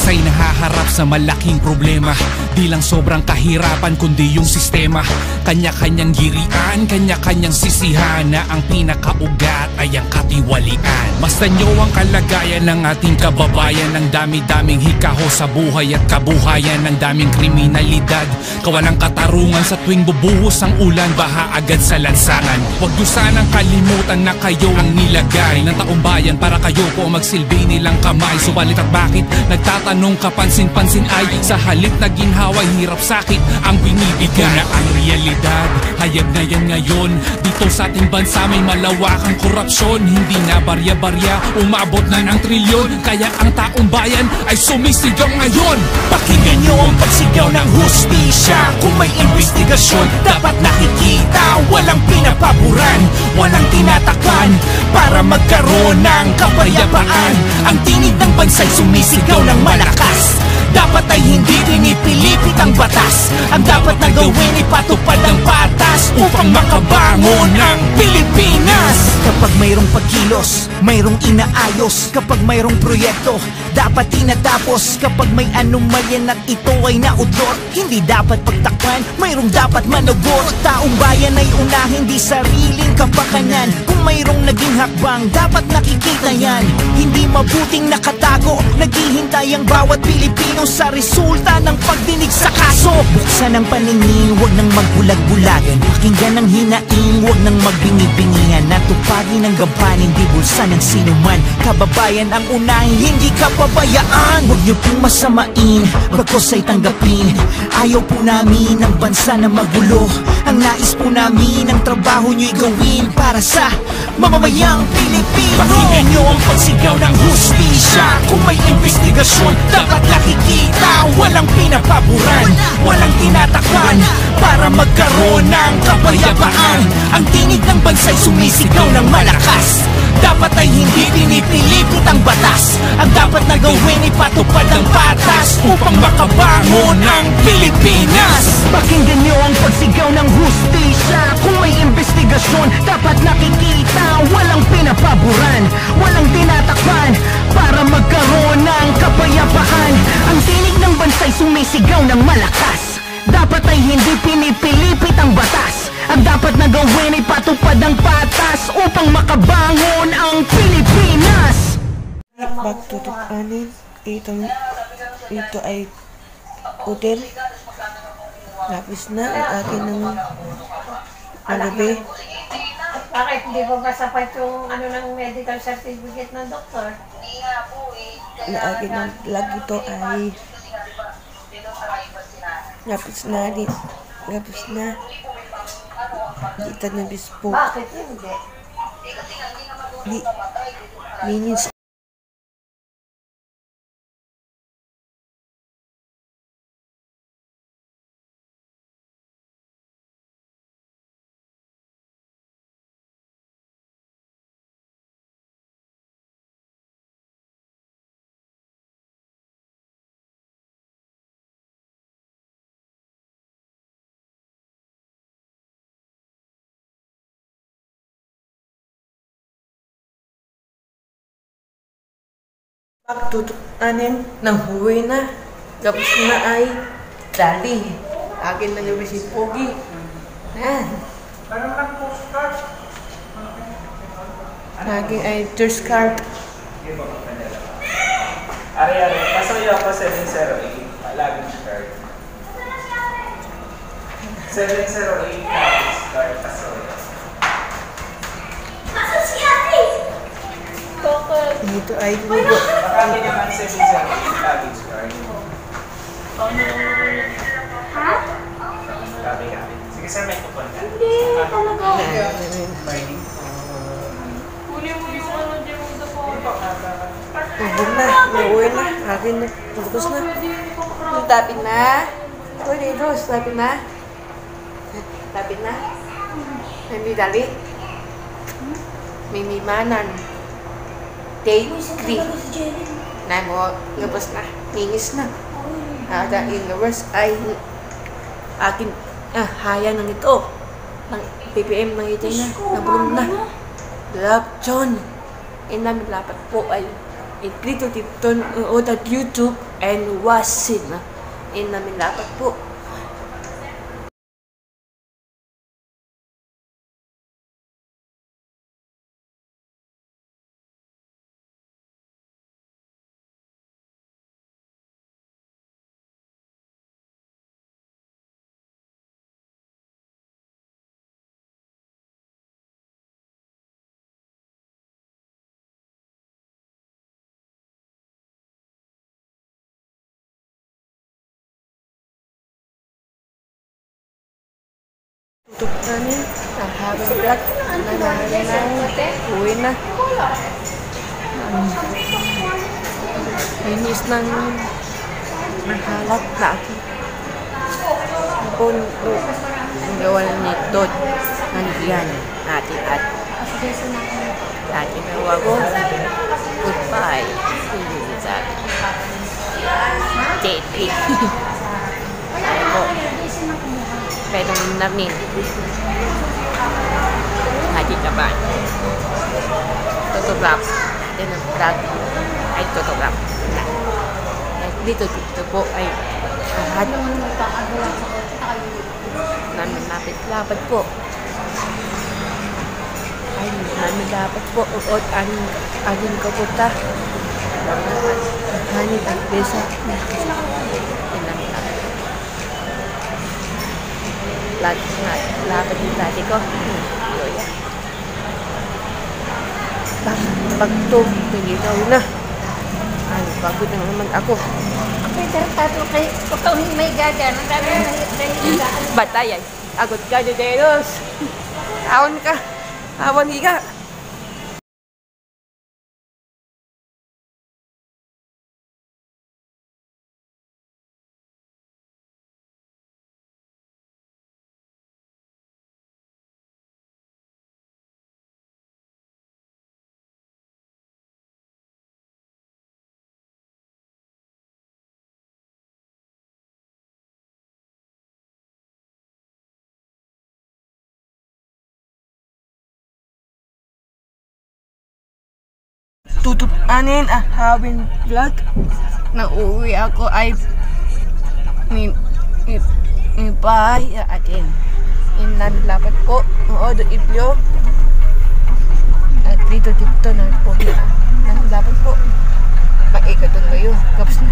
bansa'y nahaharap sa malaking problema. Di lang sobrang kahirapan kundi yung sistema. Kanya-kanyang girian, kanya-kanyang sisihan, na ang pinakaugat ay ang katiwalian. Basta nyo ang kalagayan ng ating kababayan, ng dami-daming hikaho sa buhay at kabuhayan, ng daming kriminalidad, kawalang katarungan. Sa tuwing bubuhos ang ulan, baha agad sa lansangan. Huwag nyo sanang kalimutan na kayo ang nilagay ng taong bayan para kayo po magsilbi nilang kamay. Subalit at bakit nagtatanong kapansin-pansin ay sa halip na ginhaway, hirap sakit ang binibigay. Na ang realidad, hayag na yan ngayon. Dito sa ating bansa may malawakang korupsyon. Hindi na barya-barya, umabot na ng trilyon. Kaya ang taong bayan ay sumisigaw ngayon. Pakinggan nyo ang pagsigaw ng hustisya. Kung may investigasyon, dapat nakikita. Walang pinapaboran, walang tinatakpan, para magkaroon ng kapayapaan. Ang tinig ng bansa'y sumisigaw ng malakas. Dapat ay hindi pinipilipit ang batas. Ang dapat na gawin ay patupad ang patas upang makabangon ang Pilipinas. Kapag mayroong pagkilos, mayroong inaayos. Kapag mayroong proyekto, dapat tinatapos. Kapag may anomalyan at ito ay naudlot, hindi dapat pagtakpan, mayroong dapat managot. Taong bayan ay unahin, di sariling kapakanan. Kung mayroong naging hakbang, dapat nakikita yan. Hindi mabuting nakatago, naghihintay ang bawat Pilipino sa resulta ng pagdinig sa kaso. Buksan ang paningin, huwag nang magbulag-bulagan. Pakinggan ang hinaing, huwag nang magbingi-bingihan. Natupagin ang gampanin, di bulsa ng sinuman. Kababayan ang unahin, hindi kapabayaan. Huwag niyo pong masamain, bagkos ay tanggapin. Ayaw po namin ang bansa na magulo. Ang nais po namin, ang trabaho niyo'y gawin para sa mamamayang Pilipino. Pakinggan niyo ang pagsigaw ng hustisya. Kung may investigasyon, dapat nakikita. Walang pinapaboran, walang tinatakpan, para magkaroon ng kapayapaan. Ang tinig ng bansa'y sumisigaw ng malakas. Dapat ay hindi pinipilipit ang batas. Ang dapat na gawin ay patupad ang patas upang makabangon ang Pilipinas. Pakinggan niyo ang pagsigaw ng hustisya. Kung may investigasyon, dapat nakikita. Walang pinapaboran, walang tinatakpan, para magkaroon ng kapayapaan. Ang tinig ng bansa'y sumisigaw ng malakas. Dapat ay hindi pinipilipit ang batas. Ang dapat na gawin ay patupad ang patas upang makabangon ang Pilipinas. Pagtutupanin, ito ay hotel. Lapis na ang akin ng gabi. Bakit hindi ba sapat yung ng medical certificate ng doktor? Na akin ng lag ito ay lapis na. Lapis na. Dito na bispo. Bakit hindi? Linis. Pagtutupanin ng huwi na. Tapos na ay dali. Akin na yung si Pogi. Ayan. Akin ay tourist card. Ari-ari, pasoyo ako 708. Luggage card. 708 luggage card, pasoyo. Nasaan si ate? Dito ay Makami naman 708 luggage card. Ha? Kami. Sige sir, may kupon ka. Hindi, talaga. Friday. Huli mo yung Jemo the phone. ubod na. Nauwi na. Akin na. Pagkos na. Tapin na. Uy, dito. Tapin na. Tapin na. Hindi dali. Mimimanan. Take 3. Na mo, ngabas na. Ningis na. Ada ingabas ay akin, haya ng ito. Ng PPM ng ito na. Nabulong na. Love, John. Namin lapat po ay Click to Tipton o at YouTube and watch it. In namin dapat po. Tutup namin ang habang vlog uwi na. Linis ng halat na aking puno. Ang gawa ni Dod. Nandiyan natin at nawa ko. Goodbye. See you sa dating. Ay po. Pero namin natin kaban tutograph din ang vlog ay tutograph dito po ay lahat namin lapit po ay namin dapat po uot ang aling kapunta hanip at besa lapit yung dati ko. Pagto, pinitaw na. Ay, pagod na naman ako. Okay, tato kay ikaw may gaga. Ang dami na higaan. Batay ay. Agad ka, Dedelos. Awan ka. Awan higa. Tutupanin ang hawin vlog na uwi ako ay ni bahay atin. Inadlapat po noodo iplyo at dito na po. Dapat po mag-ikatong kayo. Kapos na.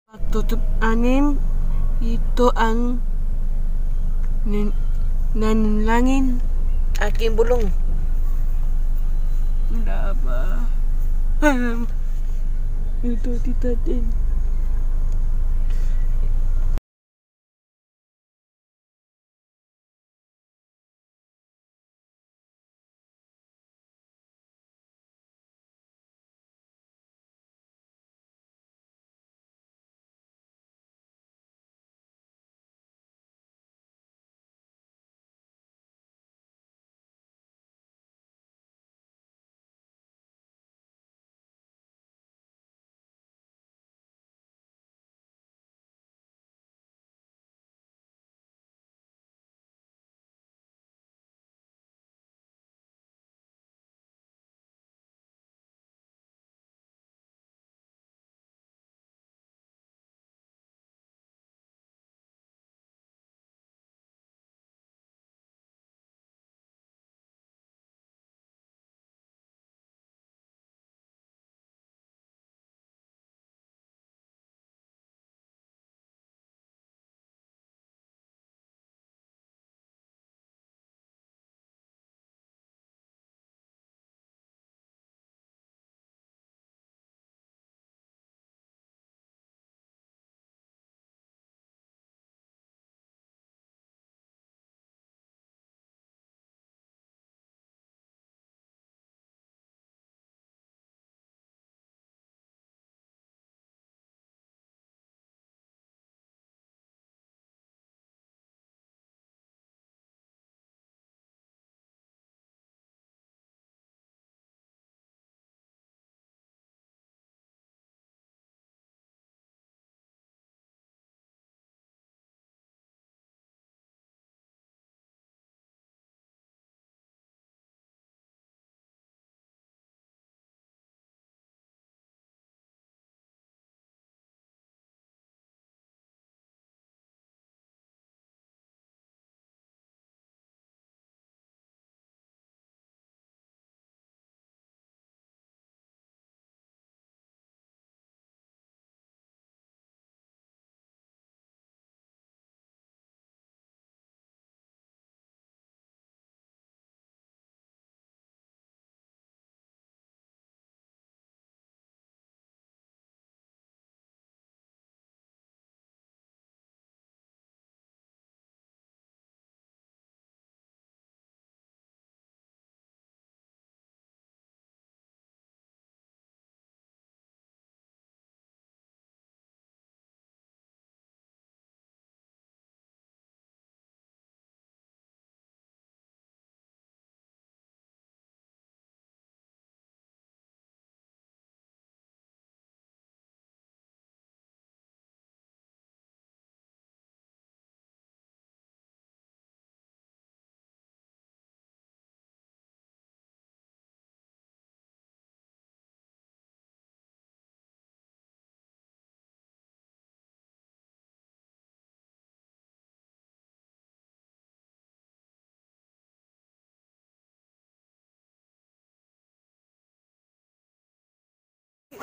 Pagtutup anim, ito ang nanalangin aking bulong. Wala ba? Ito tita din.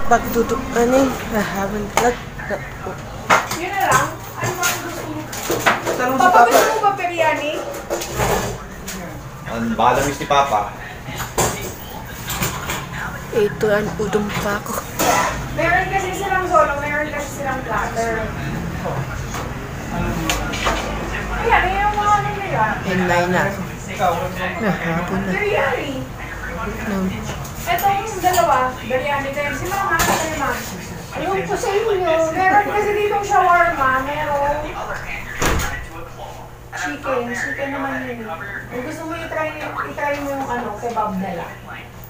Pagtutup anim, hahabang talag. Yun na lang. Ano ba ang gusto mo? Papa, gusto mo ba biryani? Baka lamis ni Papa. Ito ang udong pa ako. Meron kasi silang solo, meron kasi silang platter. Ayan, yung mga ano nila. Hinay na ako. Nahapon na. Biryani. Etong dalawa, biryani kayo. Si Mama, kaya Ma. Ayun po sa inyo. Meron kasi ditong shawarma, meron chicken naman yun. Kung gusto mo i-try mo yung ano, kebab nila.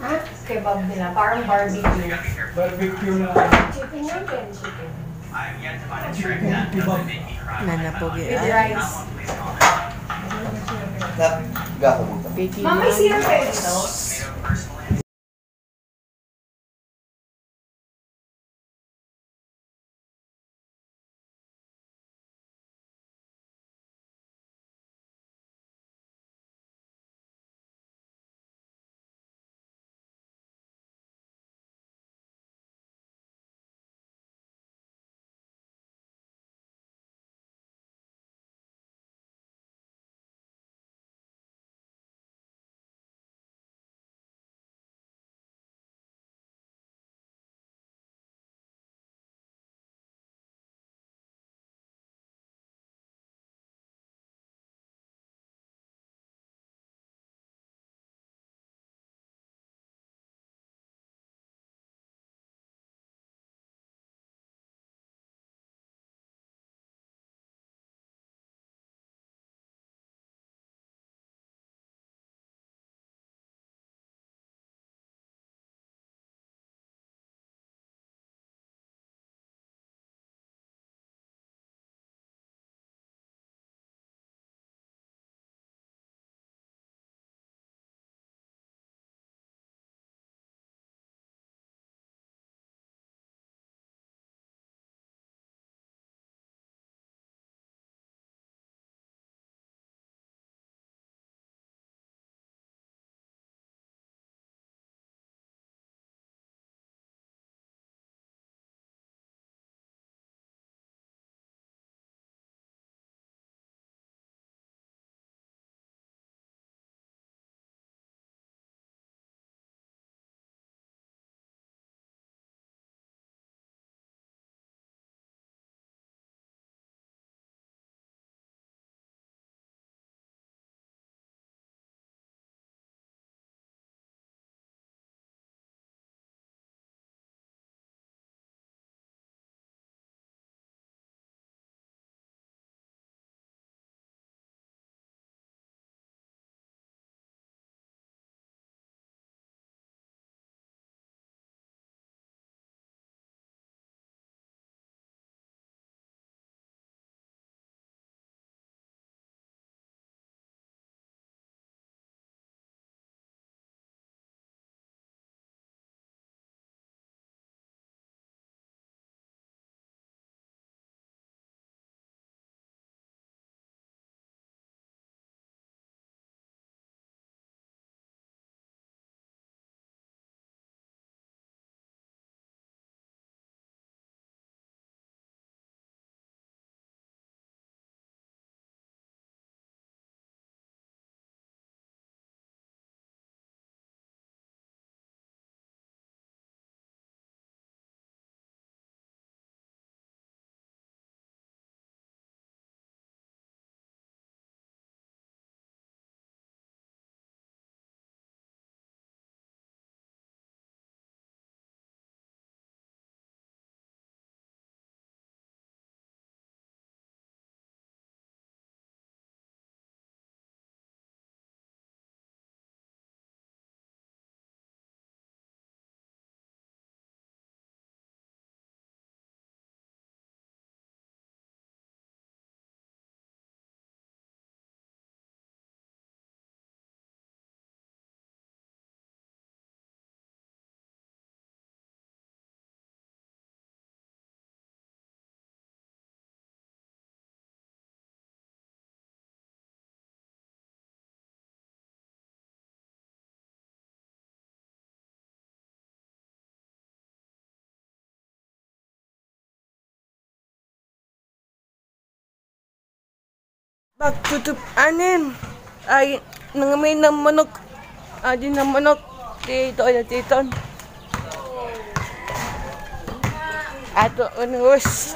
Ha? Kebab nila, parang barbecue. Barbecue na. Chicken yun, chicken. Nanapogi With ay. rice. Gako mo. Ma'am, may syrup eh dito. Bagtutup anin. Ay, nangamay ng manok. Adi ng manok. Dito na titon. Ato unus.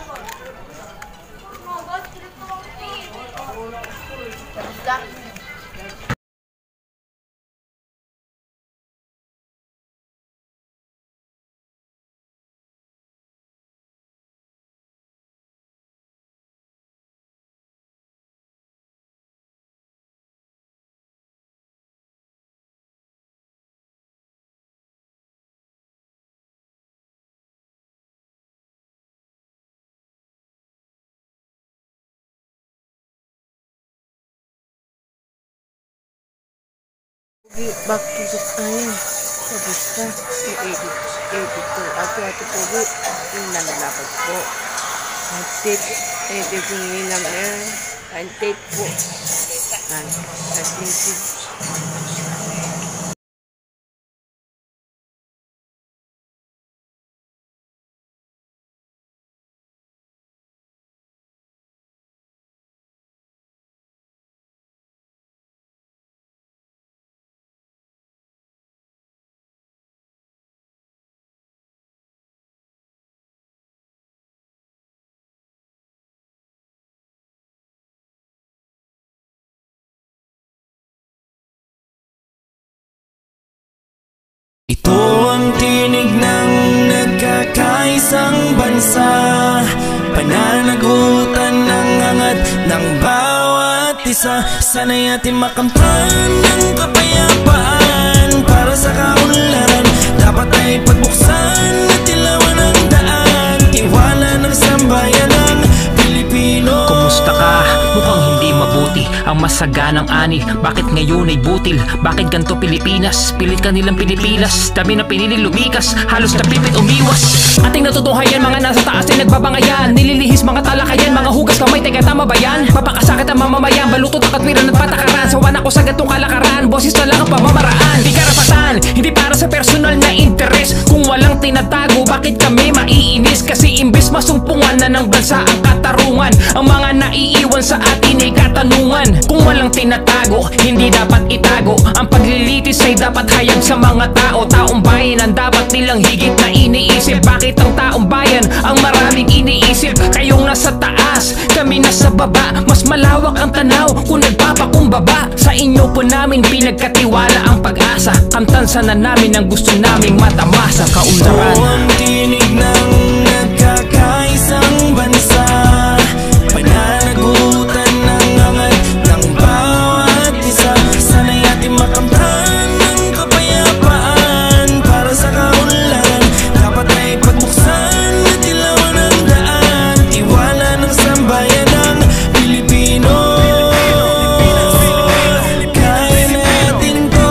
Bagtutup anin. Kabusta? Editor. Ate po. Inanalakad po. Antik. Edit yung naman. Antik po. Antik. Ito ang tinig ng nagkakaisang bansa, pananagutan ng angat ng bawat isa. Sana'y ating makamtan ng kapayapaan para sa kaunlaran. Dapat ay pagbuksan at ilawan ang daan, tiwala ng sambayan ng Pilipino. Kumusta ka? Mukhang hindi mabuti ang masaganang ani. Bakit ngayon ay butil? Bakit ganto Pilipinas? Pilit ka nilang pinipilas, dami na pinili lumikas, halos napipit umiwas. Ating natutuhayan, mga nasa taas ay nagbabangayan, nililihis mga talakayan, mga hugas kamay, teka tama ba yan? Mapakasakit ang mamamayan, balutot ang katwiran at patakaran. Sawan ako sa gatong kalakaran, boses na lang ang pamamaraan. Di karapatan, hindi para sa personal na interes. Kung walang tinatago, bakit kami maiinis? Kasi imbes masumpungan na ng bansa ang katarungan, ang mga naiiwan sa atin ay katanungan. Kung walang tinatago, hindi dapat itago. Ang paglilitis ay dapat hayag sa mga tao. Taong bayan ang dapat nilang higit na iniisip. Bakit ang taong bayan ang maraming iniisip? Kayong nasa taas, kami nasa baba. Mas malawak ang tanaw kung nagpapakumbaba. Sa inyo po namin pinagkatiwala ang pag-asa. Kamtansa na namin ang gusto naming matamasa kaunlaran. Ito ang tinig ng nagkakaisang bansa, pananagutan ng angat ng bawat isa. Sana'y ating makamtan ng kapayapaan para sa kaunlaran. Dapat ay pagbuksan at ilawan ang daan, tiwala ng sambayan ng Pilipino. Kaya natin to,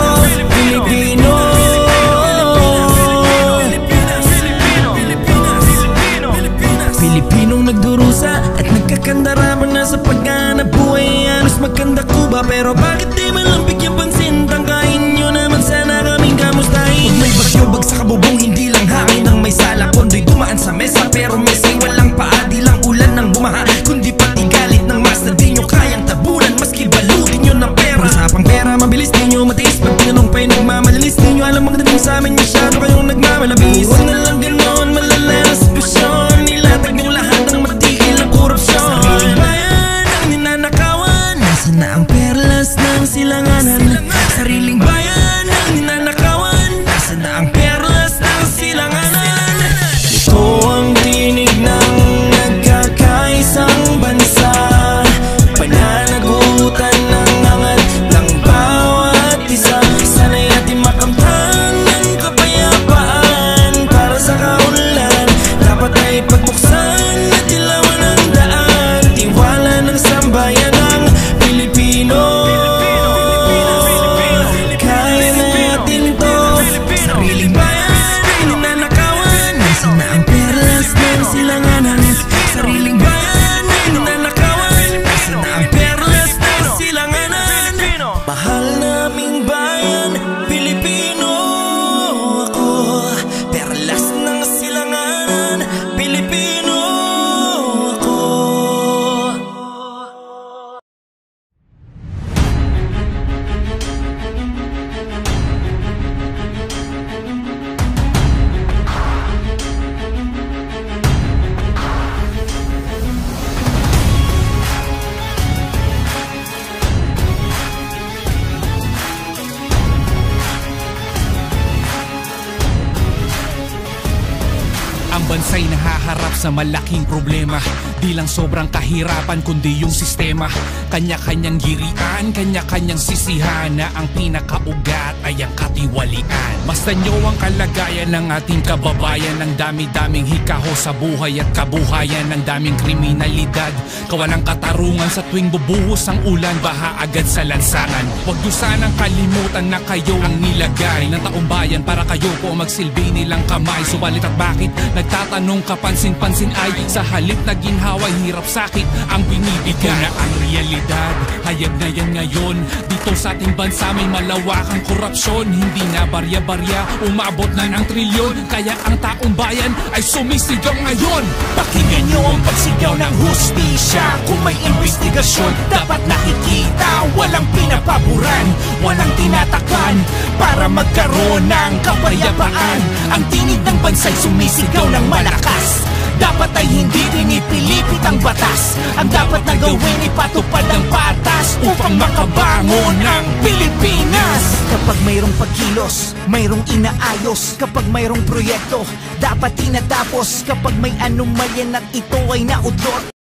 Pilipino. Pilipino. bansa'y nahaharap sa malaking problema. Di lang sobrang kahirapan kundi yung sistema. Kanya-kanyang girian, kanya-kanyang sisihan, na ang pinakaugat ay ang katiwalian. Basta nyo ang kalagayan ng ating kababayan, ng dami-daming hikaho sa buhay at kabuhayan, ng daming kriminalidad, kawalang katarungan. Sa tuwing bubuhos ang ulan, baha agad sa lansangan. Huwag nyo sanang kalimutan na kayo ang nilagay ng taong bayan para kayo po magsilbi nilang kamay. Subalit at bakit nagtatanong kapansin-pansin ay sa halip na ginhaway, hirap sakit ang binibigay. Na ang realidad, hayag na yan ngayon. Dito sa ating bansa may malawakang korupsyon. Hindi na barya-barya, umabot na ng trilyon. Kaya ang taong bayan ay sumisigaw ngayon. Pakinggan nyo ang pagsigaw ng hustisya. Kung may investigasyon, dapat nakikita. Walang pinapaboran, walang tinatakpan para magkaroon ng kapayapaan. Ang tinig ng bansa'y sumisigaw ng malakas. Dapat ay hindi pinipilipit ang batas. Ang dapat na gawin ipatupad ang patas upang makabangon ng Pilipinas. Kapag mayroong pagkilos, mayroong inaayos. Kapag mayroong proyekto, dapat tinatapos. Kapag may anomalyan at ito ay naudlot,